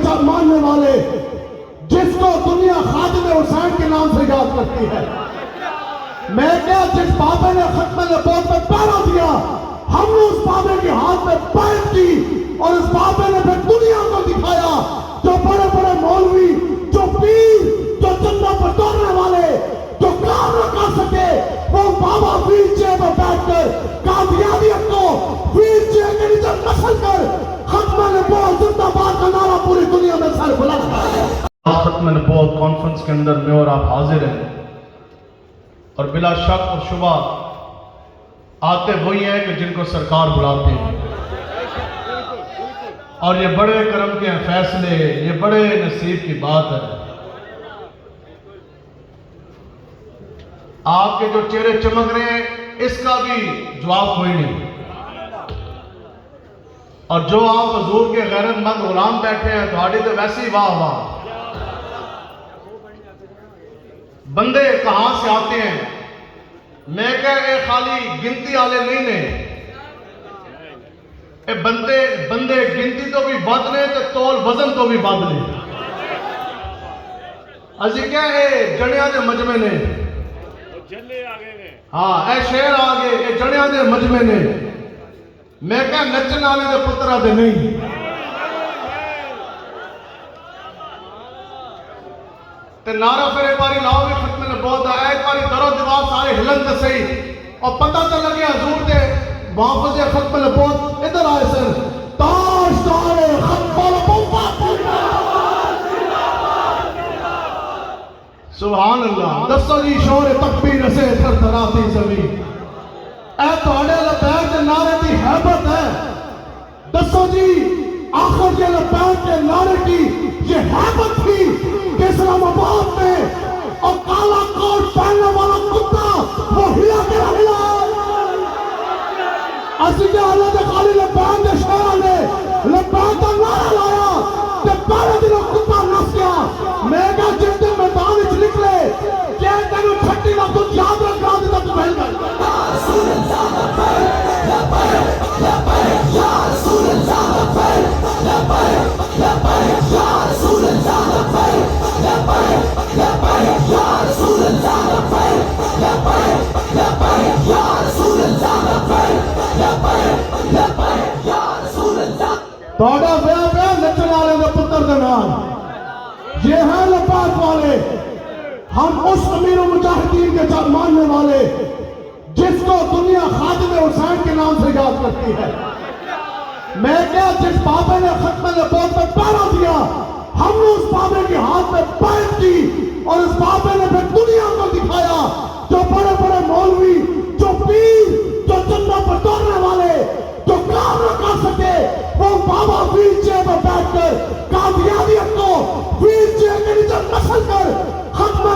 کے ماننے والے جس کو دنیا خادم حسین کے نام سے یاد کرتی ہے. میں کیا جس بابے نے ختم نبوت میں پہرا دیا ہم نے اس بابے کے ہاتھ میں بیعت کی اور اس بابے نے پھر دنیا کو دکھایا جو بڑے بڑے مولوی جو پیر جو چندہ پر توڑنے والے جو کام نہ کر سکے وہ بابا ویل چیئر پر بیٹھ کر قادیانیت کو ویل چیئر کے نیچے نسل کر ختم نبوت زندہ باد کا نعرہ پوری دنیا میں سر بلند کرا. ختم نبوت کانفرنس کے اندر میں اور آپ حاضر ہیں اور بلا شک اور شبہ آتے وہی ہیں کہ جن کو سرکار بلاتے ہیں اور یہ بڑے کرم کے ہیں فیصلے یہ بڑے نصیب کی بات ہے. آپ کے جو چہرے چمک رہے ہیں اس کا بھی جواب کوئی نہیں اور جو آپ حضور کے غیرت مند غلام بیٹھے ہیں تھوڑی تو ویسے ہی واہ واہ. بندے کہاں سے آتے ہیں میں کہہ اے خالی گنتی والے نہیں نے اے بندے گنتی تو بھی بد نے تے تول وزن تو بھی بد نے. اسی کیا اے جنیاں دے مجمع نے ہاں اے شہر آگے اے جنیاں دے مجمع نے میں کہہ نچن والے دے پترا دے نہیں. تے نعرہ پھر ایک باری لاؤ بھی ختم نبوت ہے ایک باری درو دیوار سارے ہلن تے صحیح اور پتہ چل لگے حضور دے محافظ ختم نبوت ادھر آئے سر تاج دار ختم نبوت سبحان اللہ. دسو جی شور تکبیر سے تھر تھراتی زمین اے تھوڑے لبیک کے نعرے کی حیبت ہے. دسو جی آخر کے لبیک کے نعرے کی یہ حیبت تھی کہ اسلام آباد میں اور کالا کوٹ پہننے والا کتا وہ ہلا کے ہلا اسی کے حالت خالی لبیک کے شہرہ نے لبیک کا نعرہ لایا کہ پہلے دنوں کتا نس گیا. میں کہا جن دن میدان اچھ نکلے کہ تینوں چھٹی لفظ تجھ یاد رکھ رہا دیتا تو بہل گئی. رسول اللہ لبیک لبیک لبیک یا رسول اللہ لبیک لبیک لبیک یا رسول اللہ لبیک لبیک لبیک یا رسول اللہ لبیک لبیک لبیک یا رسول اللہ لبیک لبیک لبیک یا رسول اللہ. توڑا بیا بیا نچن والے دے پتر دے نام یہ ہیں لبیک والے. ہم اس امیر و مجاہدین کے ماننے والے جس کو دنیا خادم حسین کے نام سے یاد کرتی ہے. میں کیا جس بابے نے ختم نبوت میں پہرا دیا ہم نے اس بابے کے ہاتھ میں بیعت کی اور اس بابے نے پھر دنیا کو دکھایا جو بڑے بڑے مولوی جو پیر جو چندہ پر توڑنے والے جو کام نہ کر سکے وہ بابا ویل چیئر پر بیٹھ کر قادیانیت کو ویل چیئر کے نیچے نسل کر ختم